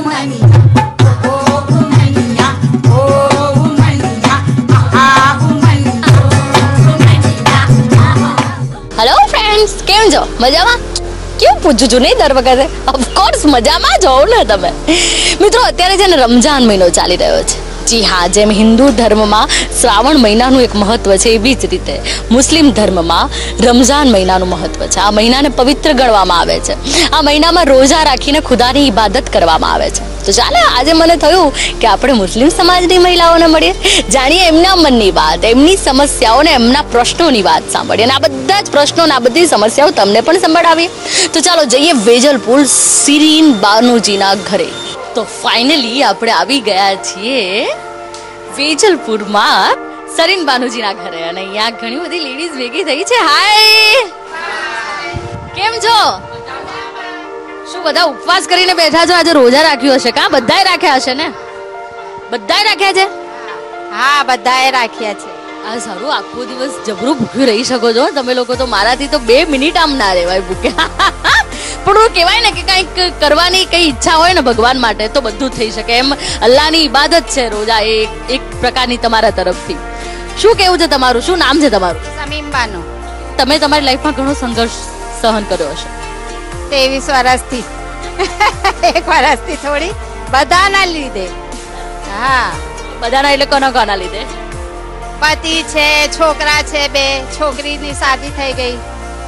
Hello friends, કેમ છો? મજામાં? કેવું પૂછું છું નહીં દર વખતે? ઓફકોર્સ મજામાં જ હોવ ને તમે. મિત્રો, અત્યારે છે ને રમઝાન મહિનો ચાલી રહ્યો છે. જી હા, જેમ હિન્દુ ધર્મમાં શ્રાવણ મહિનાનું એક મહત્વ છે, એવી જ રીતે મુસ્લિમ ધર્મમાં રમઝાન મહિનાનું મહત્વ છે. આ મહિનાને પવિત્ર ગણવામાં આવે છે. આ મહિનામાં રોજા રાખીને ખુદાની ઇબાદત કરવામાં આવે છે. તો ચાલે, આજે મને થયું કે આપણે મુસ્લિમ સમાજની મહિલાઓને મળીએ, જાણીએ એમના મનની વાત, એમની સમસ્યાઓને, એમના પ્રશ્નોની વાત સાંભળીએ અને આ બધા જ પ્રશ્નો અને આ બધી સમસ્યાઓ તમને પણ સંભળાવીએ. તો ચાલો જઈએ વેજલપુર સિરીન બાનુજીના ઘરે. તો ફાઇનલી આપણે આવી ગયા છીએ વેજલપુરમાં સરીન બાનુજીના ઘરે અને અહીંયા ઘણી બધી લેડીઝ ભેગી થઈ છે. હાય, કેમ છો? શું બધા ઉપવાસ કરીને બેઠા છો? આજે રોજા રાખ્યું હશે? કા બધાએ રાખ્યા હશે ને? બધાએ રાખ્યા છે? હા, બધાએ રાખ્યા છે. આ સારું, આખો દિવસ જબરું ભૂખ્યું રહી શકો છો તમે લોકો. તો મારાથી તો 2 મિનિટ આમ ના રહેવાય ભૂખ્યા. પણ કહેવાય ને કે કંઈક કરવાની કઈ ઈચ્છા હોય ને ભગવાન માટે તો બધું થઈ શકે. એમ અલ્લાહની ઇબાદત છે રોજા, એ એક પ્રકારની તમારા તરફથી. શું કેવું છે તમારું? શું નામ છે તમારું? સમીમ બાનો. તમે તમારી લાઈફમાં ઘણો સંઘર્ષ સહન કર્યો હશે. 23 વર્ષથી 1 વર્ષથી થોડી બધાના લીધે. હા, બધાના એટલે કોના લીધે? પતિ છે, છોકરા છે, 2 છોકરીની શાદી થઈ ગઈ,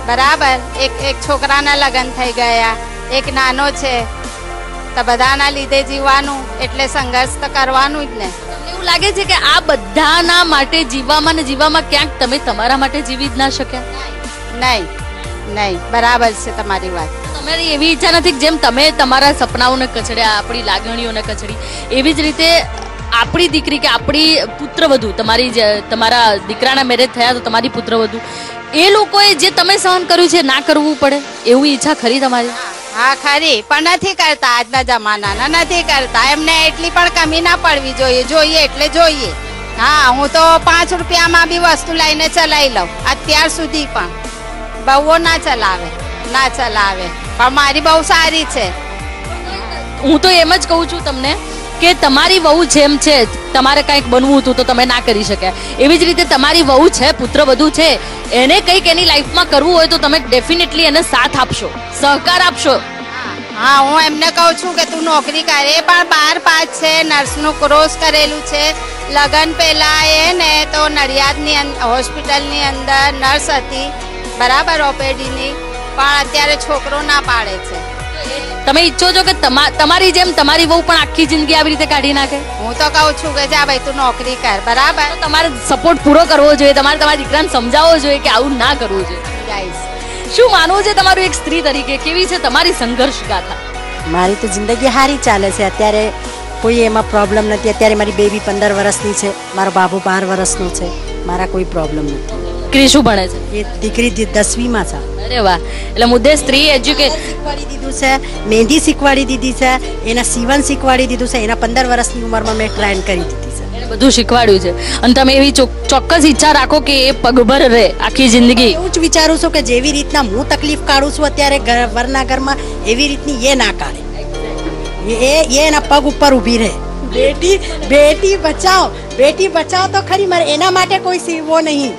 બરાબર. એક છોકરાના લગ્ન થઈ ગયા, એક નાનો છે. તો બધાના લીધે જીવવાનું એટલે સંઘર્ષ તો કરવાનું જ ને. એવું લાગે છે કે આ બધાના માટે જીવવામાં ને જીવવામાં ક્યાંક તમે તમારા માટે જીવી જ ના શક્યા? નહીં, બરાબર છે તમારી વાત. તમારી એવી ઈચ્છા નથી કે જેમ તમે તમારા સપનાઓને કચડ્યા, આપણી લાગણીઓને કચડી, એવી જ રીતે આપણી દીકરી કે આપણી પુત્રવધુ, તમારા દીકરાના મેરેજ થયા તો તમારી પુત્રવધુ, એ લોકોએ જે તમે સહન કર્યું છે ના કરવું પડે એવી ઈચ્છા ખરી તમારી? હા, ખરી, પણ નથી કરતા. આજના જમાનાના નથી કરતા. એમને એટલી પણ કમી ના પડવી જોઈએ એટલે જોઈએ. હા, હું તો 5 રૂપિયામાં બી વસ્તુ લઈને ચલાવી લઉં અત્યાર સુધી. પણ બહુઓ ના ચલાવે. પણ મારી બહુ સારી છે. હું તો એમ જ કહું છું તમને કે તમારી વહુ જેમ છે, તમારે કંઈક બનવું હતું તો તમે ના કરી શક્યા, એવી જ રીતે તમારી વહુ છે, પુત્રવધુ છે, એને કંઈક એની લાઈફમાં કરવું હોય તો તમે ડેફિનેટલી એને સાથ આપશો, સહકાર આપશો. હા, હું એમને કહું છું કે તું નોકરી કરે. પણ 12 પાસ છે, નર્સનું કોર્સ કરેલું છે. લગ્ન પહેલા એ ને તો નડિયાદની હોસ્પિટલની અંદર નર્સ હતી, બરાબર, ઓપીડીની. પણ અત્યારે છોકરો ના પાડે છે. તમે ઈચ્છો છો કે તમારી જેમ તમારી વહુ પણ આખી જિંદગી આવી રીતે કાઢી નાખે? હું તો કહું છું કે જા ભાઈ તું નોકરી કર, બરાબર. તમારે સપોર્ટ પૂરો કરવો જોઈએ, તમારે તમારા દીકરાને સમજાવવો જોઈએ કે આવું ના કરવું જોઈએ. શું માનવું છે તમારું એક સ્ત્રી તરીકે? કેવી છે તમારી સંઘર્ષ ગાથા? મારી તો જિંદગી સારી ચાલે છે. અત્યારે કોઈ એમાં પ્રોબ્લેમ નથી. અત્યારે મારી બેબી 15 વર્ષની છે, મારો બાબુ 12 વર્ષનો છે. મારા કોઈ પ્રોબ્લેમ નથી. દીકરી શું ભણે છે? એ દીકરી 10મીમાં છે. અરે વાહ, એટલે મુદ્દે સ્ત્રી એજ્યુકેટ શીખવાડી દીધું છે, મહેંદી શીખવાડી દીધી છે, એના સીવન શીખવાડી દીધું છે. એના 15 વર્ષની ઉંમરમાં મેં ટ્રેન કરી દીધી છે. એને બધું શીખવાડ્યું છે અને તમે એવી ચોક્કસ ઈચ્છા રાખો કે એ પગભર રહે આખી જિંદગી. એવું જ વિચારું છું કે જેવી રીતના હું તકલીફ કાઢું છું અત્યારે વરના ઘરમાં, એવી રીતની એ ના કાઢે. એ એના પગ ઉપર ઊભી રહે. બેટી બચાવ તો ખરી, મારે એના માટે કોઈ સીવો નહીં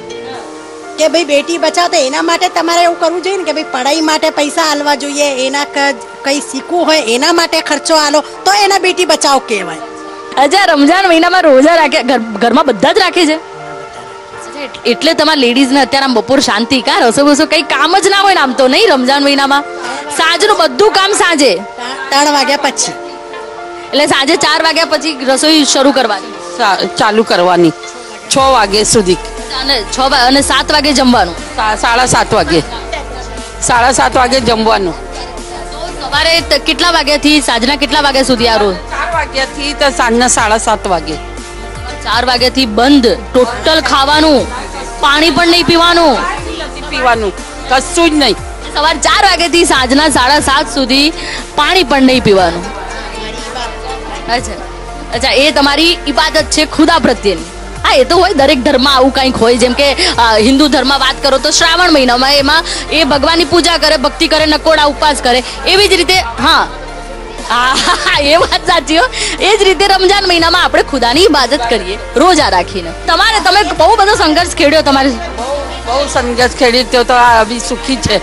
કે ભાઈ બેટી બચાવ. તો એના માટે તમારે એવું કરવું જોઈએ ને કે ભાઈ પઢાઈ માટે પૈસા આલવા જોઈએ, એના કંઈ શીખવું હોય એના માટે ખર્ચો આલો તો એના બેટી બચાવ કહેવાય. અચ્છા, રમઝાન મહિનામાં રોજા રાખે ઘરમાં બધા જ રાખે છે? એટલે તમારા લેડીઝને અત્યારે આમ બપોર શાંતિ, કા રસોઈ કઈ કામ જ ના હોય ને આમ તો? નહીં, રમઝાન મહિનામાં સાંજનું બધું કામ સાંજે 3 વાગ્યા પછી, એટલે સાંજે 4 વાગ્યા પછી રસોઈ શરૂ કરવાની, ચાલુ કરવાની 6 વાગે સુધી, અને 7 વાગે જમવાનું. 7:30 વાગે 7:30 વાગે જમવાનું. સવારે કેટલા વાગ્યાથી સાંજના કેટલા વાગ્યા સુધી? આ રોજ 4 વાગ્યાથી તો સાંજના 7:30 વાગે. 4 વાગ્યાથી બંધ ટોટલ ખાવાનું, પાણી પણ નહીં પીવાનું? કશું જ નહીં. સવારે 4 વાગ્યાથી સાંજના 7:30 સુધી પાણી પણ નહીં પીવાનું. અચ્છા, એ તમારી ઇબાદત છે ખુદા પ્રત્યેની. હા, એ તો હોય, દરેક ધર્મમાં આવું કંઈક હોય. જેમ કે હિન્દુ ધર્મમાં વાત કરો તો શ્રાવણ મહિનામાં એમાં એ ભગવાનની પૂજા કરે, ભક્તિ કરે, નકોડા ઉપવાસ કરે. એવી જ રીતે હા, હા એ વાત સાચી હો. એ જ રીતે રમજાન મહિનામાં આપણે ખુદાની ઇબાદત કરીએ રોજા રાખીને. તમે બહુ બધો સંઘર્ષ ખેડ્યો તમારે. બહુ સંઘર્ષ ખેડી તો આ અભી સુખી છે.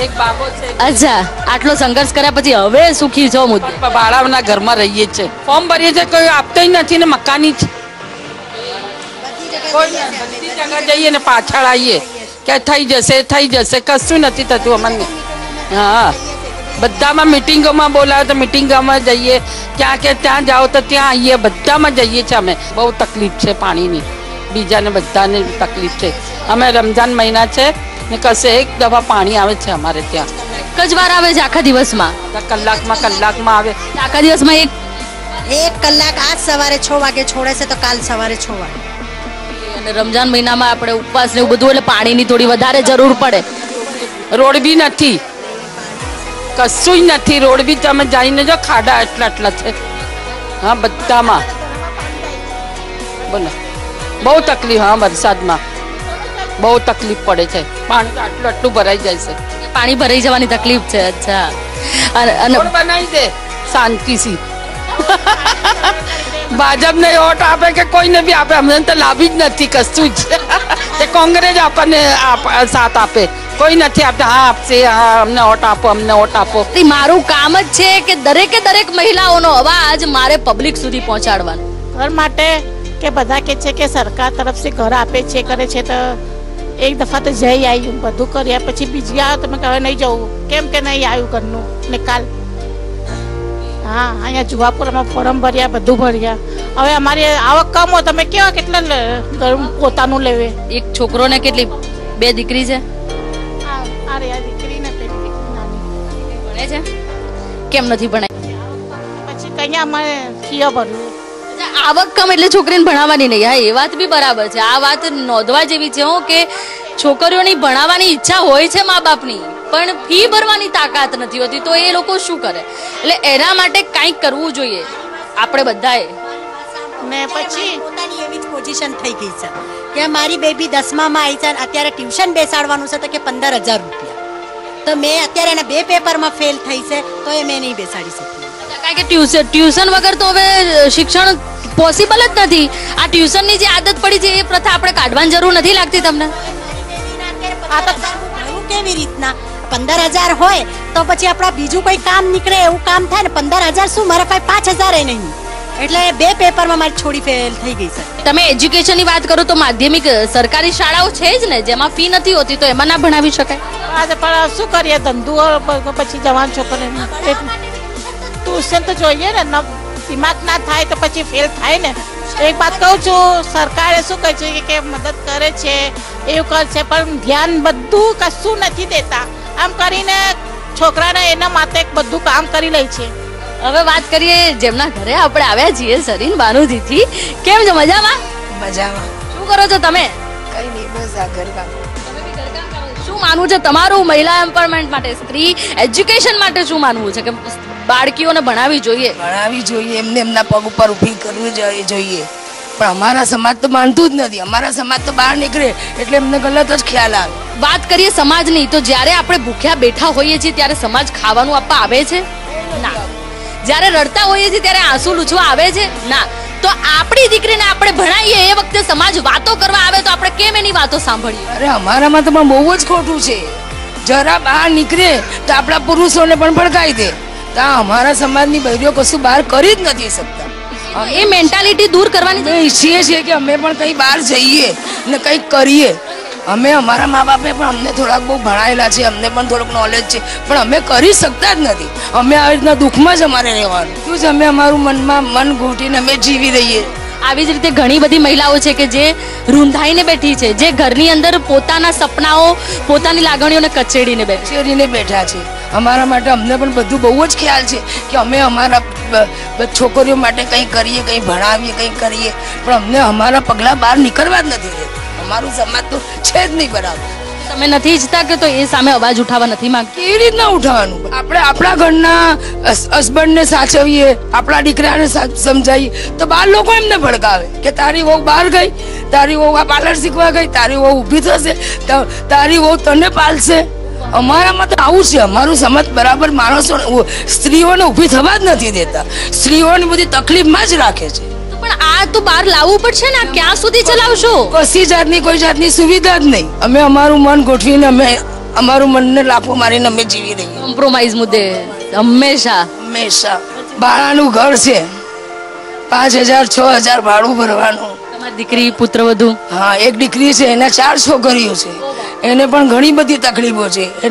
એક બાબો છે, અચ્છા, આટલો સંઘર્ષ કર્યા પછી હવે સુખી છો મુદ્દે? ભાડાના ઘરમાં રહીએ છે, ફોર્મ ભરીએ છે, કોઈ આપતોય નથી ને મકાની જ કોઈ બધી જગ્યા જઈએ ને પાછળ આવીએ કે થઈ જશે કશું નથી થતું અમને. હા, બધામાં મિટિંગોમાં બોલાવે તો મિટિંગોમાં જઈએ, ક્યાં કે ત્યાં જાઓ તો ત્યાં આવીએ, બધામાં જઈએ છીએ અમે. બહુ તકલીફ છે પાણીની, બીજાને બધાને તકલીફ છે. અમે રમજાન મહિના છે ને કશે એક દફા પાણી આવે છે અમારે ત્યાં. એક જ વાર આવે છે આખા દિવસમાં? કલાકમાં આવે. આખા દિવસમાં એક કલાક આજ સવારે 6 વાગે છોડે છે તો કાલ સવારે 6 વાગે. અને રમજાન મહિનામાં આપણે ઉપવાસ ને એવું બધું એટલે પાણીની થોડી વધારે જરૂર પડે. રોડ બી નથી, કશું નથી. રોડ બી તમે જઈને જો ખાડા એટલા છે. હા, બધામાં બોલો બહુ તકલીફ. હા, વરસાદમાં બહુ તકલીફ પડે છે. પાણી તો આટલું ભરાઈ જાય છે. પાણી ભરાઈ જવાની તકલીફ છે. અચ્છા, અને રોડ બનાવી દે શાંતિથી. ભાજપને વોટ આપે કે કોઈને બી આપે, અમને તો લાભી જ નથી કશું જ. એ કોંગ્રેસ આપણને સાથ આપે, કોઈ નથી આપતા. હા આપશે, હા અમને વોટ આપો. મારું કામ જ છે કે દરેક મહિલાઓનો અવાજ મારે પબ્લિક સુધી પહોંચાડવાનો. ઘર માટે કે બધા કે છે કે સરકાર તરફથી ઘર આપે છે કરે છે, તો એક દફા તો જઈ આવ્યું, બધું કર્યા પછી બીજી આવે તમે કહે નહીં જવું, કેમ કે નહીં આવ્યું ઘરનું ને કાલ. હા, અહીંયા જુવાપુરમાં ફોર્મ ભર્યા, બધું ભર્યા. હવે અમારી આવક કમ હોય, તમે કેવા કેટલા પોતાનું લેવે. એક છોકરો ને કેટલી 2 દીકરી છે? અરે આ દીકરી ને પેલી દીકરી નાની ભણે છે? કેમ નથી ભણાય? પછી કઈ અમારે ફીઓ ભરવું. આવક કમ એટલે છોકરીને ભણાવવાની નહીં. હા, એ વાત બી બરાબર છે. આ વાત નોંધવા જેવી છે કે છોકરીઓની ભણાવવાની ઈચ્છા હોય છે મા બાપની, પણ ફી ભરવાની તાકાત નથી હોતી, તો એ લોકો શું કરે? એટલે એના માટે કંઈક કરવું જોઈએ આપણે બધાએ. ને પછી પોતાની એવી જ પોઝિશન થઈ ગઈ છે કે મારી બેબી 10મામાં આવી છે, અત્યારે ટ્યુશન બેસાડવાનું છે તો કે 15,000 રૂપિયા. તો મેં અત્યારે એના 2 પેપરમાં ફેલ થઈ છે તો એ મેં નહીં બેસાડી શકી. કારણ કે ટ્યુશન વગર તો હવે શિક્ષણ પોસિબલ જ નથી. આ ટ્યુશનની જે આદત પડી છે એ પ્રથા આપણે કાઢવાની જરૂર નથી લાગતી તમને? આ તો ભણવું કેવી રીતના? 15,000 હોય તો પછી આપણા બીજું કોઈ કામ નીકળે એવું કામ થાય ને. 15,000 શું, મારા પાસે 5,000 નહીં. એટલે 2 પેપરમાં મારી છોડી ફેલ થઈ ગઈ છે. તમે એજ્યુકેશનની વાત કરો તો માધ્યમિક સરકારી શાળાઓ છે જ ને જેમાં ફી નથી હોતી, તો એમાં ના ભણાવી શકાય? આજે પણ શું કરીએ, ધંધો પછી જવાન છોકરીને ટ્યુશન તો જોઈએ ને. દિમાગ ના થાય તો પછી ફેલ થાય ને. એક વાત કહું છું, સરકારે શું કહે છે કે મદદ કરે છે, એવું કરે છે, પણ ધ્યાન બધું કશું નથી દેતા. આમ કરીને છોકરાને એના માટે બધું કામ કરી લે છે. હવે વાત કરીએ જેમના ઘરે આપણે આવ્યા છીએ, સરીન બાનુજીથી. કેમ છો? મજામાં? મજામાં. શું કરો છો તમે? કઈ નહીં, બસ આ ઘરકામ. શું માનવું છે તમારું મહિલા એમ્પાવરમેન્ટ માટે, સ્ત્રી એજ્યુકેશન માટે શું માનવું છે? કે બાળકીઓને ભણાવવી જોઈએ? ભણાવવી જોઈએ, એમને એમના પગ ઉપર ઊભી કરવી જોઈએ, પણ અમારા સમાજ તો માનતું જ નથી. અમારા સમાજ તો બહાર નીકળે એટલે એમને ગલત જ ખ્યાલ આવે. વાત કરીએ સમાજની, તો જ્યારે આપણે ભૂખ્યા બેઠા હોઈએ છીએ ત્યારે સમાજ ખાવાનું આપવા આવે છે? ના. જ્યારે રડતા હોઈએ છીએ ત્યારે આંસુ લૂછવા આવે છે? ના. તો આપણી દીકરીને આપણે ભણાવીએ એ વખતે સમાજ વાતો કરવા આવે તો આપણે કેમ એની વાતો સાંભળીએ? અરે અમારામાં તો પણ બહુ જ ખોટું છે. જરા બહાર નીકળે તો આપણા પુરુષોને પણ ભડકાઈ દે. તો અમારા સમાજની બહેરીઓ કશું બહાર કરી જ નથી શકતા. એ મેન્ટાલિટી દૂર કરવાની અમે ઈચ્છીએ છીએ કે અમે પણ કંઈ બહાર જઈએ ને કંઈક કરીએ. અમે અમારા મા બાપે પણ અમને થોડાક બહુ ભણાયેલા છે, અમને પણ થોડુંક નોલેજ છે, પણ અમે કરી શકતા જ નથી. અમે આવી રીતના દુઃખમાં જ અમારે રહેવાનું. શું છે, અમે અમારું મનમાં મન ઘૂંટીને અમે જીવી રહીએ. આવી જ રીતે ઘણી બધી મહિલાઓ છે કે જે રૂંધાઈને બેઠી છે, જે ઘરની અંદર પોતાના સપનાઓ, પોતાની લાગણીઓને કચેડીને બેઠા છે. અમારા માટે અમને પણ બધું બહુ જ ખ્યાલ છે કે અમે અમારા છોકરીઓ માટે કંઈ કરીએ, કંઈ ભણાવીએ, કંઈ કરીએ, પણ અમને અમારા પગલાં બહાર નીકળવા જ નથી દેતા. અમારું સમાજ તો છે જ નહીં બરાબર. તમે નથી ઈચ્છતા કે તો એ સામે અવાજ ઉઠાવવા નથી માંગતા? કેવી રીતના ઉઠાવવાનું? આપણે આપણા ઘરના હસબન્ડને સાચવીએ, આપણા દીકરાને સમજાવીએ તો બહાર લોકો એમને ભડકાવે કે તારી વહુ બહાર ગઈ, તારી વહુ આ પાર્લર શીખવા ગઈ, તારી વહુ ઊભી થશે, તારી વહુ તને પાલશે. અમારામાં તો આવું છે. અમારું સમાજ બરાબર માણસો સ્ત્રીઓને ઊભી થવા જ નથી દેતા. સ્ત્રીઓને બધી તકલીફમાં જ રાખે છે. પણ આ તો બહાર લાવવું પડશે ને. આ ક્યાં સુધી ચલાવશો? કશી જાતની કોઈ જાતની સુવિધા જ નહીં. અમે અમારું મન ગોઠવીને અમે અમારું મનને લાફો મારીને અમે જીવી રહીએ. કોમ્પ્રોમાઇઝ મુદ્દે હંમેશા ભાડાનું ઘર છે, 5,000 6,000 ભાડું ભરવાનું. તમારી દીકરી પુત્રવધુ? હા, એક દીકરી છે, એના 4 છોકરીઓ છે. એને પણ ઘણી બધી તકલીફો છે. એ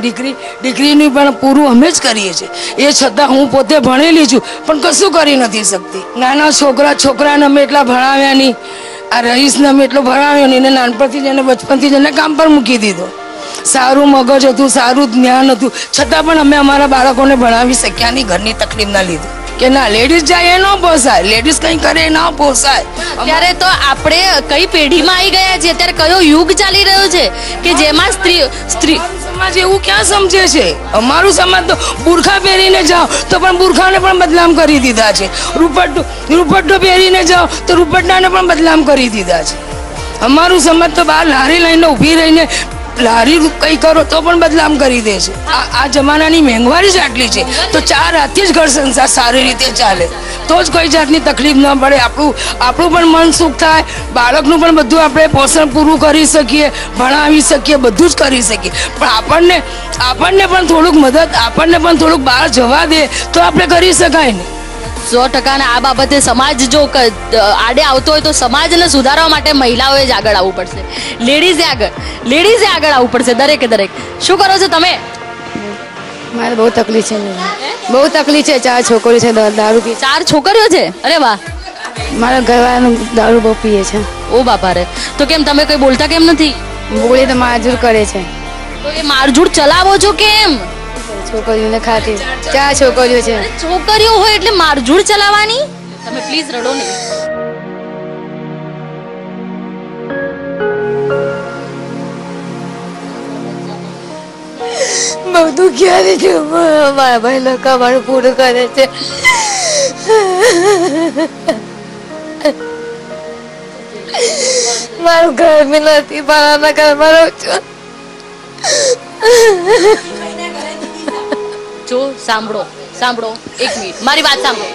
દીકરીની પણ પૂરું અમે જ કરીએ છીએ. એ છતાં હું પોતે ભણેલી છું પણ કશું કરી નથી શકતી. નાના છોકરાને અમે એટલા ભણાવ્યા નહીં. આ રહીશને અમે એટલો ભણાવ્યો નહીં. એને નાનપણથી જ એને બચપનથી જ એને કામ પર મૂકી દીધો. સારું મગજ હતું, સારું જ્ઞાન હતું, છતાં પણ અમે અમારા બાળકોને ભણાવી શક્યા નહીં ઘરની તકલીફના લીધે. કે ના, લેડીઝ જાય એ ન પોસાય, લેડીઝ કંઈ કરે એ ન પોસાય. અત્યારે તો આપણે કઈ પેઢીમાં આવી ગયા છીએ? અત્યારે કયો યુગ ચાલી રહ્યો છે કે જેમાં સ્ત્રી સમાજ એવું ક્યાં સમજે છે? અમારું સમાજ તો બુરખા પહેરીને જાઓ તો પણ બુરખાને પણ બદનામ કરી દીધા છે. રૂપટ્ટો પહેરીને જાઓ તો રૂપટ્ટાને પણ બદનામ કરી દીધા છે. અમારું સમાજ તો બહાર લારી લઈને ઊભી રહીને લારી કઈ કરો તો પણ બદનામ કરી દે છે. આ જમાનાની મોંઘવારી જ આટલી છે તો 4 હાથથી જ ઘર સંસાર સારી રીતે ચાલે તો જ કોઈ જાતની તકલીફ ન પડે. આપણું પણ મન સુખ થાય, બાળકનું પણ બધું આપણે પોષણ પૂરું કરી શકીએ, ભણાવી શકીએ, બધું જ કરી શકીએ. પણ આપણને પણ થોડુંક મદદ, આપણને પણ થોડુંક બહાર જવા દે તો આપણે કરી શકાય ને. 100% આ બાબતે સમાજ જો આડે આવતો હોય તો સમાજને સુધારવા માટે મહિલાઓએ જ આગળ આવવું પડશે. લેડીઝે આગળ આવવું પડશે. દરેક. શું કરો છો તમે? મારે બહુ તકલીફ છે. બહુ તકલીફ છે. 4 છોકરીઓ છે, દારૂ પી. 4 છોકરીઓ છે? અરે વાહ. મારા ઘરવાળાનું દારૂ બહુ પીએ છે. ઓ બાપા રે. તો કેમ તમે કઈ બોલતા કેમ નથી? બોલે તો મારઝૂડ કરે છે. તો એ મારઝૂડ ચલાવો છો કેમ? છોકરીઓને ખાતી 4 છોકરીઓ છે. છોકરીઓ હોય એટલે મારઝૂડ ચલાવવાની? તમે પ્લીઝ રડો નહીં. બધું ક્યારે છે? મારા ભાઈ લોકો મારું પૂરું કરે છે. મારું ઘર બી નથી, ભાડાના ઘરમાં રહું છું. જો સાંભળો 1 મિનિટ, મારી વાત સાંભળો.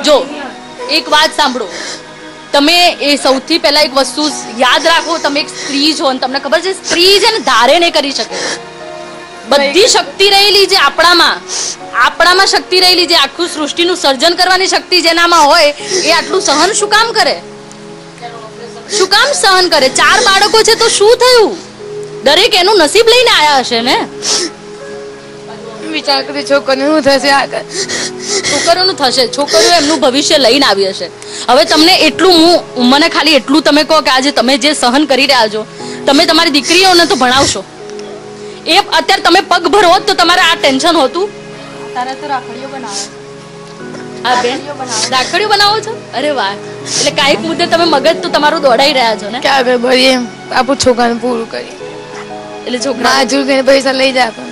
જો એક વાત સાંભળો. તમે એ સૌથી પહેલા એક વસ્તુ યાદ રાખો, તમે એક સ્ત્રી છો અને તમને ખબર છે સ્ત્રી છે ને ધારે નહીં કરી શકે. બધી શક્તિ રહેલી છે આપણામાં શક્તિ રહેલી છે. આખું સૃષ્ટિનું સર્જન કરવાની શક્તિ જેનામાં હોય એ આટલું સહન શું કામ કરે? 4 બાળકો છે તો શું થયું? દરેક એનું નસીબ લઈને આયા હશે ને. વિચાર કરી છોકરીનું થશે આગળ. છોકરીઓનું થશે, છોકરીઓ એમનું ભવિષ્ય લઈને આવી હશે. હવે તમને મને ખાલી એટલું તમે કહો કે આજે તમે જે સહન કરી રહ્યા છો, તમે તમારી દીકરીઓને તો ભણાવશો. એ અત્યારે તમે પગ ભરો તો તમારે આ ટેન્શન હોતું? તારે તો રાખડીઓ બનાવે. હા બેન, રાખડીઓ બનાવો છો? અરે વાહ. એટલે કાંઈક મુદ્દે તમે મગજ તો તમારું દોડાઈ રહ્યા છો ને. કે આગળ ભરીએ આપણું છોકરાને પૂરું કરીએ. એટલે છોકરા મારઝૂડ કરીને પૈસા લઈ જાય.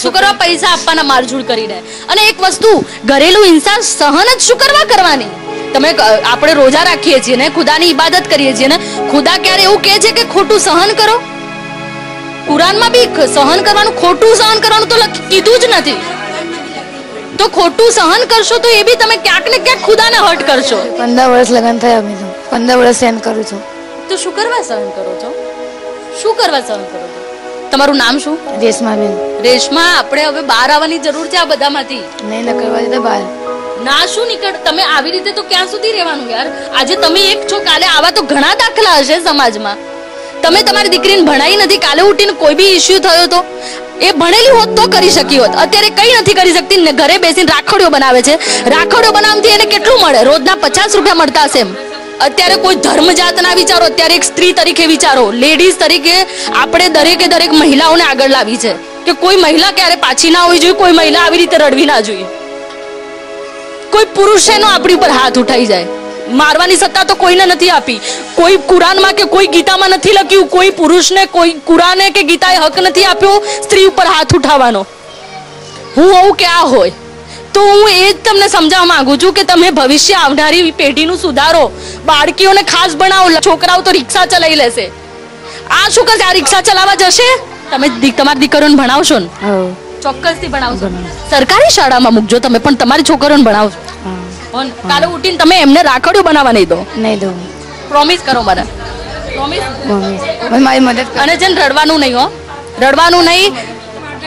શું કરવા પૈસા આપવાના મારઝૂડ કરીને? અને એક વસ્તુ, ઘરેલું હિંસા સહન જ શું કરવા કરવાની? આપણે રોજા રાખીએ છીએ ને, ખુદાની ઇબાદત કરીએ છીએ ને, ખુદા ક્યારે એવું કહે છે કે ખોટું સહન કરો? કુરાનમાં બી સહન કરવાનું, ખોટું સહન કરવાનું તો કીધું જ નથી. તો ખોટું સહન કરશો તો એ બી તમે ક્યાંક ને ક્યાંક ખુદાને હર્ટ કરશો. 15 વર્ષ લગ્ન થયા, અમે તો 15 વર્ષ સહન કરું છું. તો શું કરવા સહન કરો છો? તમારું નામ શું? રેશમાબેન. રેશમા, આપણે હવે બહાર આવવાની જરૂર છે આ બધામાંથી. નહીં કરવા દીધા બહાર. ના શું નીકળ, તમે આવી રીતે તો ક્યાં સુધી રહેવાનું યાર? આજે તમે એક છો, કાલે આવા તો ઘણા દાખલા હશે સમાજમાં. તમે તમારી દીકરીને ભણાઈ નથી, કાલે ઉઠીને કોઈ બી ઇસ્યુ થયો તો એ ભણેલી હોત તો કરી શકી હોત. અત્યારે કઈ નથી કરી શકતી ને, ઘરે બેસીને રાખડીઓ બનાવે છે. રાખડીઓ બનાવતી એને કેટલું મળે? રોજના 50 રૂપિયા મળતા હશે એમ. અત્યારે કોઈ ધર્મ જાત ના વિચારો, અત્યારે એક સ્ત્રી તરીકે વિચારો. લેડીઝ તરીકે આપણે દરેક મહિલાઓને આગળ લાવી છે કે કોઈ મહિલા ક્યારે પાછી ના હોવી જોઈએ, કોઈ મહિલા આવી રીતે રડવી ના જોઈએ. કોઈ પુરુષે નો આપણી ઉપર હાથ ઉઠાઈ જાય. મારવાની સત્તા તો કોઈને નથી આપી. કોઈ કુરાનમાં કે કોઈ ગીતામાં નથી લખ્યું, કોઈ પુરુષને કોઈ કુરાને કે ગીતાએ હક નથી આપ્યો સ્ત્રી ઉપર હાથ ઉઠાવવાનો. હું હોઉં કે આ હોય તો હું એ જ તમને સમજાવવા માંગુ છું કે તમે ભવિષ્ય આવનારી પેઢીનું સુધારો. બાળકીઓને ખાસ ભણાવો. છોકરાઓ તો રિક્ષા ચલાવી લેશે. આ શું કરશે? આ રિક્ષા ચલાવવા જશે? તમે તમારી દીકરીઓને ભણાવશો ને? હા ચોક્કસથી ભણાવશો. સરકારી શાળામાં મૂકજો તમે, પણ તમારી છોકરીઓને ભણાવશો. પણ કાલે ઉઠીને તમે એમને રાખડીઓ બનાવવા નહીં દો. નહીં દઉં પ્રોમિસ કરો મને. પ્રોમિસ. મમ્મી મારી મદદ કર. અને છે ને રડવાનું નહીં હો, રડવાનું નહીં.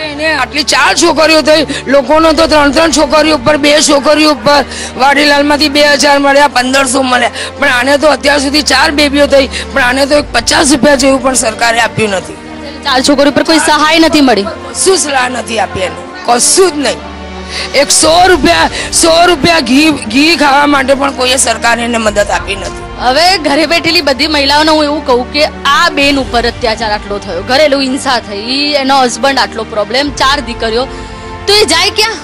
એને આટલી 4 છોકરીઓ થઈ, લોકોનો તો 3 છોકરીઓ ઉપર, 2 છોકરીઓ ઉપર વાડીલાલમાંથી 2000 મળ્યા, 1500 મળ્યા, પણ આને તો અત્યાર સુધી 4 બેબીઓ થઈ, પણ આને તો 50 રૂપિયા જેવું પણ સરકારે આપ્યું નથી. 4 છોકરીઓ પર કોઈ સહાય નથી મળી. શું સલાહ નથી આપી એને, કશું જ નહીં. 100 રૂપિયા ઘી ખાવા માટે પણ કોઈએ સરકારે એને મદદ આપી નથી. હવે ઘરે બેઠેલી બધી મહિલાઓને હું એવું કહું કે આ બેન ઉપર અત્યાચાર આટલો થયો, ઘરેલું હિંસા થઈ, એનો હસબન્ડ આટલો પ્રોબ્લેમ, 4 દીકરીઓ, તો એ જાય ક્યાં?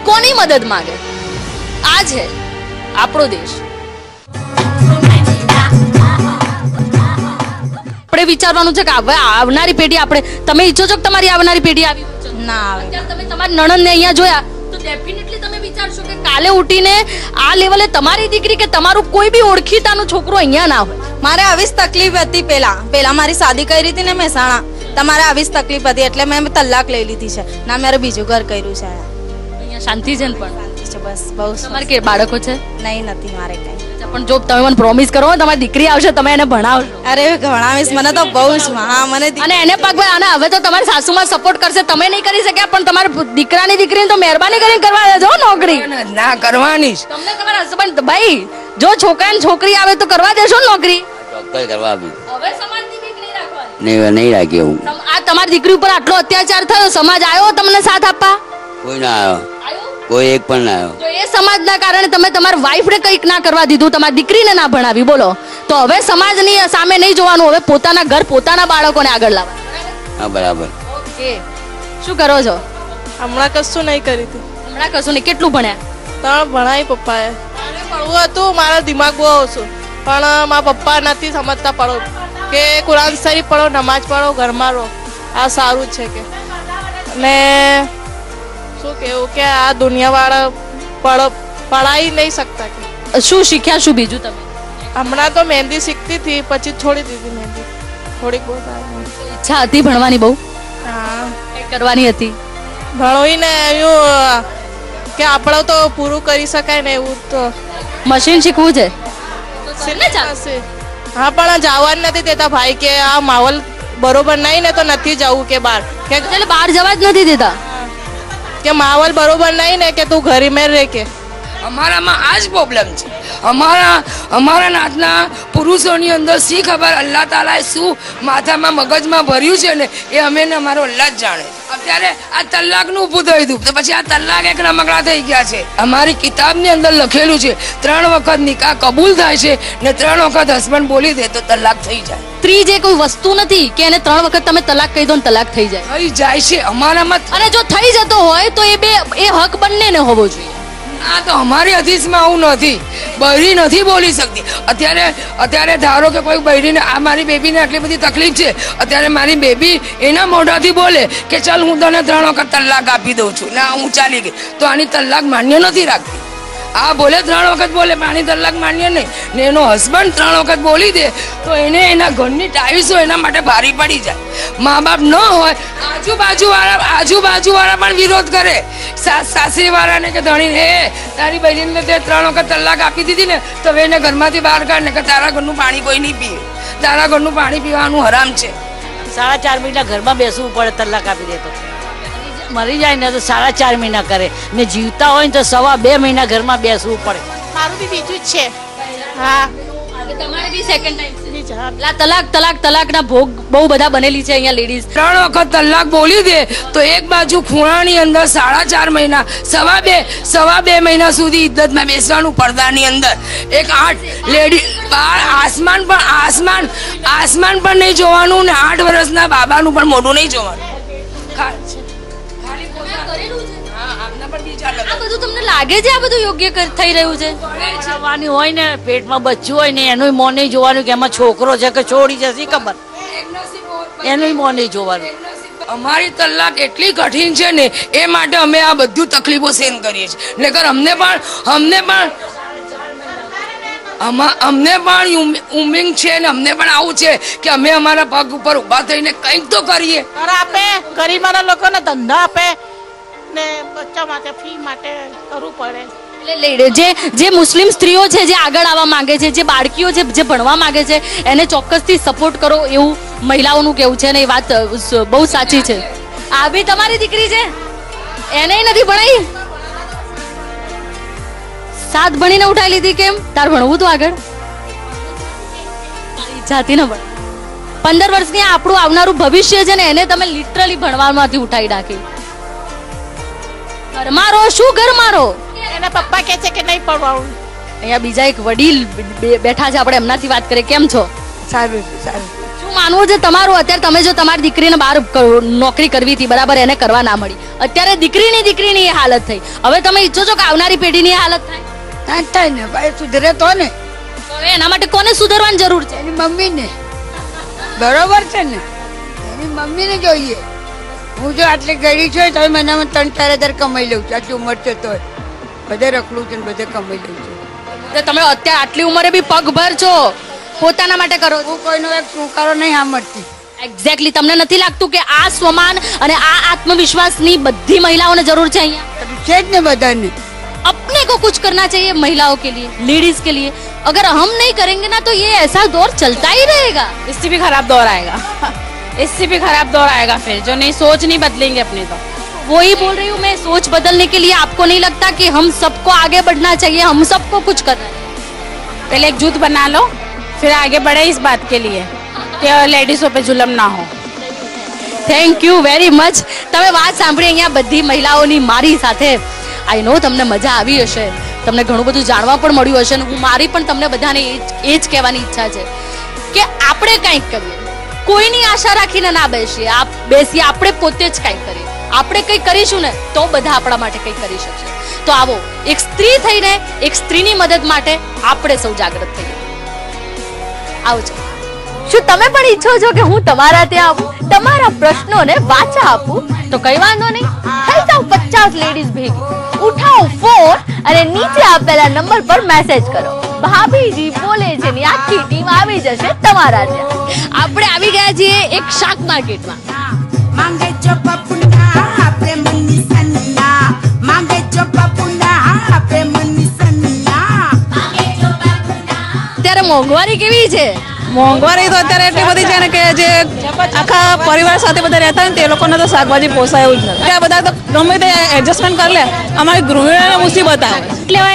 કોની મદદ માંગે? આ છે આપણો દેશ. આપણે વિચારવાનું છે કે હવે આવનારી પેઢી, આપણે તમે ઈચ્છો છો કે તમારી આવનારી પેઢી આવી ના આવે. અત્યારે તમે તમારી નણંદને અહીંયા જોયા તો ડેફિનેટલી તમે વિચારશો કે કાલે ઉઠીને આ લેવલે તમારી દીકરી કે તમારું કોઈ બી ઓળખીતાનું છોકરો અહીંયા ના હોય. મારે આવી જ તકલીફ હતી. પેલા મારી શાદી કરી હતી ને મહેસાણા, તમારે આવી જ તકલીફ હતી એટલે મેં તલાક લઈ લીધી છે. ના મારે બીજું ઘર કર્યું છે. અહીંયા શાંતિ છે ને? પણ શાંતિ છે બસ. બહુ તમારે કે બાળકો છે? નહીં નથી મારે કઈ. પણ જો તમે મને પ્રોમિસ કરો તમારી દીકરી આવશે તમે એને ભણાવશો. અરે ભણાવીશ, મને તો બહુ જ. હા મને અને એને પગભાઈ અને હવે તો તમારી સાસુમાં સપોર્ટ કરશે, તમે નહીં કરી શક્યા પણ તમારા દીકરાની દીકરીને તો મહેરબાની કરીને કરવા દેજો નોકરી. ના કરવાની જ. તમને તમારા હસબન્ડ ભાઈ જો છોકરા ને છોકરી આવે તો કરવા દેશો ને નોકરી? ચોક્કસ કરવા આપી. હવે સમાજની બીક નહીં રાખવાની. નહીં રાખી હું. આ તમારી દીકરી ઉપર આટલો અત્યાચાર થયો, સમાજ આવ્યો તમને સાથ આપવા? કોઈ ના આવ્યો, કોઈ એક પણ ના આવ્યો. તો એ સમાજના કારણે તમે તમારા વાઈફને કંઈક ના કરવા દીધું, તમારી દીકરીને ના ભણાવી, બોલો તો હવે સમાજની સામે નહીં જોવાનું, હવે પોતાના ઘર પોતાના બાળકોને આગળ લાવવા. હા બરાબર. ઓકે, શું કરો છો હમણાં કશું નહીં કરી હતી. હમણાં? કશું નહીં. કેટલું ભણ્યા? 3 ભણાવી પપ્પાએ. મારે પડવું હતું, મારા દિમાગ બહુ ઓછું, પણ મારા પપ્પા નથી સમજતા. પડો કે કુરાન શરીફ પડો, નમાજ પડો, ઘરમાં રહો, આ સારું છે કે. અને શું કેવું કે આ દુનિયાવાળા પડાઈ નહીં શકતા કે. શું શીખ્યા શું બીજું તમે? હમણાં તો મહેંદી શીખતી હતી, પછી છોડી દીધી મહેંદી. થોડીક બહુ ઈચ્છા હતી ભણવાની બહુ? હા કંઈક કરવાની હતી. ભણોઈને એવું કે આપણે તો પૂરું કરી શકાય ને એવું. તો મશીન શીખવું છે? હા પણ જવાનું નથી દેતા ભાઈ કે આ માહોલ બરોબર નહીં ને તો નથી જવું કે બહાર. કે એટલે બહાર જવા જ નથી દેતા કે માહોલ બરોબર નહીં ને કે તું ઘરે મેં રહે કે. અમારામાં આ જ પ્રોબ્લેમ છે. અમારા નાતના પુરુષોની અંદર શી ખબર અલ્લાહ તાલાએ શું માથામાં મગજમાં ભર્યું છે ને એ અમે ને અમારો અલ્લાહ જ જાણે. અત્યારે આ તલાકનું ઊભું થઈ હતું તો પછી આ તલાક એક રમકડા થઈ ગયા છે. અમારી કિતાબની અંદર લખેલું છે 3 વખત નિકાહ કબૂલ થાય છે ને 3 વખત હસબન્ડ બોલી દે તો તલાક થઈ જાય. સ્ત્રી જે કોઈ વસ્તુ નથી કે એને 3 વખત તમે તલાક કહી દો ને તલાક થઈ જાય. થઈ જાય છે અમારામાં. અને જો થઈ જતો હોય તો એ હક બંનેને હોવો જોઈએ. આ તો અમારી હદીસમાં આવું નથી. બૈરી નથી બોલી શકતી. અત્યારે ધારો કે કોઈ બૈરીને આ મારી બેબીને આટલી બધી તકલીફ છે, અત્યારે મારી બેબી એના મોઢાથી બોલે કે ચાલ હું તને 3 વખત તલાક આપી દઉં છું ના હું ચાલી ગઈ, તો આની તલાક માન્ય નથી રાખતી. આ બોલે 3 વખત બોલે પણ આની તલાક માન્ય નહીં. ને એનો હસબન્ડ 3 વખત બોલી દે તો એને એના ઘરની ટાઈસો એના માટે ભારી પડી જાય. મા બાપ ન હોય, આજુબાજુવાળા પણ વિરોધ કરે. સાસરી વાળાને કે ધણીને તારી બહેરીને તે 3 વખત તલાક આપી દીધી ને તો હવે એને ઘરમાંથી બહાર કાઢ ને કે તારા ઘરનું પાણી કોઈ નહીં પીએ, તારા ઘરનું પાણી પીવાનું હરામ છે. 4.5 મહિના ઘરમાં બેસવું પડે તલાક આપી દે તો. મરી જાય ને તો 4.5 મહિના કરે ને જીવતા હોય ને તો 2.5 મહિના ઘરમાં બેસવું પડે. મારું બી બીજું જ છે. હા તમારે બી સેકન્ડ ટાઈમ તલાકના ભોગ બહુ બધા બનેલી છે અહીંયા લેડીઝ. 3 વખત તલાક બોલી દે તો એક બાજુ ખૂણાની અંદર 4.5 મહિના 2.5 મહિના સુધી ઇદ્દતમાં બેસવાનું પડદાની અંદર. એક 8 લેડી આસમાન પણ નહીં જોવાનું ને 8 વર્ષના બાબાનું પણ મોઢું નહીં જોવાનું. આ બધું તમને લાગે છે આ બધું યોગ્ય થઈ રહ્યું છે? જવાની હોય ને પેટમાં બચ્ચું હોય ને એનું મોં નહીં જોવાનું કે એમાં છોકરો છે કે છોડી છે શી ખબર, એનું મોં નહીં જોવાનું. અમારી તલાક એટલી કઠિન છે ને એ માટે અમે આ બધું તકલીફો સહન કરીએ છીએ. નકર અમને પણ ઉમિંગ છે ને અમને પણ આવું છે કે અમે અમારા પગ ઉપર ઊભા થઈને કંઈક તો કરીએ. ઘર આપે, ગરીબોના લોકોને ધંધા આપે ને બચ્ચા માટે ફી માટે કરવું પડે. એટલે જે મુસ્લિમ સ્ત્રીઓ છે જે આગળ આવવા માંગે છે, જે બાળકીઓ છે જે ભણવા માંગે છે, એને ચોક્કસથી સપોર્ટ કરો એવું મહિલાઓનું કહેવું છે ને એ વાત બહુ સાચી છે. આ બી તમારી દીકરી છે, એને નથી ભણાઈ? 7 ભણીને ઉઠાઈ લીધી કેમ? તાર ભણવું તો આગળ ઈચ્છા હતી ને ભણ. 15 વર્ષની આપણું આવનારું ભવિષ્ય છે ને એને તમે લિટરલી ભણવામાંથી ઉઠાઈ નાખી. ઘર મારો શું ઘર મારો? એના પપ્પા કહે છે કે નહીં પડવાનું. અહીંયા બીજા એક વડીલ બેઠા છે, આપણે એમનાથી વાત કરીએ. કેમ છો? સારું સારું. શું માનવું છે તમારું? અત્યારે તમે જો તમારી દીકરીને બહાર નોકરી કરવી હતી, બરાબર, એને કરવા ના મળી, અત્યારે દીકરીની એ હાલત થઈ, હવે તમે ઈચ્છો છો કે આવનારી પેઢીની હાલત થાય? ના થાય ને ભાઈ, સુધરે તો ને. હવે એના માટે કોને સુધરવાની જરૂર છે? એની મમ્મીને. બરોબર છે ને, એની મમ્મીને જોઈએ. હું જો આટલી ગરીબ છું તો મહિનામાં 3-4 હજાર કમાઈ લઉં છું. આટલી ઉંમર છે તો બધે રખડું છું ને બધે કમાઈ લઉં છું. તમે અત્યારે આટલી ઉંમરે બી પગભર છો, પોતાના માટે કરો. હું કોઈનો એક સ્વીકારો નહીં સાંભળતી. એક્ઝેક્ટલી. તમને નથી લાગતું કે આ સ્વમાન અને આ આત્મવિશ્વાસની બધી મહિલાઓને જરૂર છે અહીંયા? છે જ ને બધાને. अपने को कुछ करना चाहिए महिलाओं के लिए, लेडीज के लिए. अगर हम नहीं करेंगे ना तो ये ऐसा दौर चलता ही रहेगा. इससे भी खराब दौर आएगा. इससे भी खराब दौर आएगा फिर, जो नहीं सोच नहीं बदलेंगे अपने तो. वही बोल रही हूँ मैं, सोच बदलने के लिए आपको नहीं लगता कि हम सबको आगे बढ़ना चाहिए, हम सबको कुछ करना चाहिए? पहले एक जूथ बना लो, फिर आगे बढ़े इस बात के लिए कि लेडीजों पे जुलम ना हो. Thank you very much. તમે વાત સાંભળી અહીંયા બધી મહિલાઓની મારી સાથે. આઈ નો તમને મજા આવી હશે, તમને ઘણું બધું જાણવા પણ મળ્યું હશે. હું મારી પણ તમને બધાને એ જ કહેવાની ઈચ્છા છે કે આપણે કંઈક કરીએ, કોઈની આશા રાખીને ના બેસીએ. આપણે પોતે જ કંઈક કરીએ. આપણે કંઈક કરીશું ને તો બધા આપણા માટે કંઈક કરી શકશે. તો આવો, એક સ્ત્રી થઈને એક સ્ત્રીની મદદ માટે આપણે સૌ જાગૃત થઈએ. આવજો. શું તમે પણ ઈચ્છો છો કે હું તમારા ત્યાં આવું, તમારા પ્રશ્નોને વાચા આપું? તો કઈ વાંધો નહીં, થઈ જાવ 50 લેડીઝ ભેગી, ઉઠાવો ફોન અને નીચે આપેલા નંબર પર મેસેજ કરો. ભાભીજી બોલે છે ની આખી ટીમ આવી જશે તમારા ત્યાં. આપણે આવી ગયા છીએ એક શાક માર્કેટમાં. માંગે જો પપુના આપે મની સન્ના, માંગે જો પપુના આપે મની સન્ના, માંગે જો પપુના. અત્યારે મોંઘવારી કેવી છે? મોંઘવારી તો અત્યારે એટલી બધી છે ને કે જે આખા પરિવાર સાથે બધા રહેતા ને તે લોકોને તો શાકભાજી પોસાય એવું જ નથી. બધા તો ગમે તે એડજસ્ટમેન્ટ કરી લે. અમારી ગૃહિણીઓને મુસીબત આવે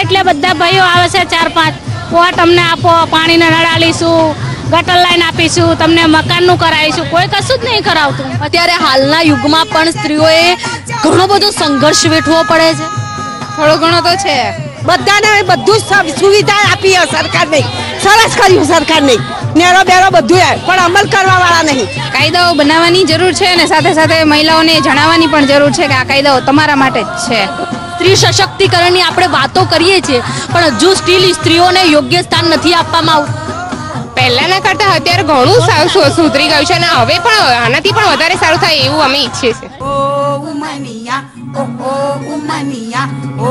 એટલે બધા ભાઈઓ આવે છે 4-5 પોટ અમને આપો, પાણીને નળાલીશું, ગટર લાઈન આપીશું, તમને મકાનનું કરાવીશું. કોઈ કશું જ નહીં કરાવતું. અત્યારે હાલના યુગમાં પણ સ્ત્રીઓએ ઘણો બધો સંઘર્ષ વેઠવો પડે છે. થોડો ઘણો તો છે. બધાને બધું સુવિધા આપી સરકાર નહીં, સરસ કર્યું સરકાર નહીં, નેરો બેરો બધું, પણ અમલ કરવા વાળા નહીં. કાયદાઓ બનાવવાની જરૂર છે અને સાથે સાથે મહિલાઓને જણાવવાની પણ જરૂર છે કે આ કાયદાઓ તમારા માટે જ છે. સ્ત્રી સશક્તિકરણની આપણે વાતો કરીએ છીએ પણ હજુ સ્ટીલ સ્ત્રીઓને યોગ્ય સ્થાન નથી આપવામાં આવતું. પહેલાના કરતા અત્યારે ઘણું સારું સુધરી ગયું છે અને હવે પણ આનાથી પણ વધારે સારું થાય એવું અમે ઈચ્છીએ છીએ. ઓ ઉમનિયા ઓ ઉમનિયા ઓ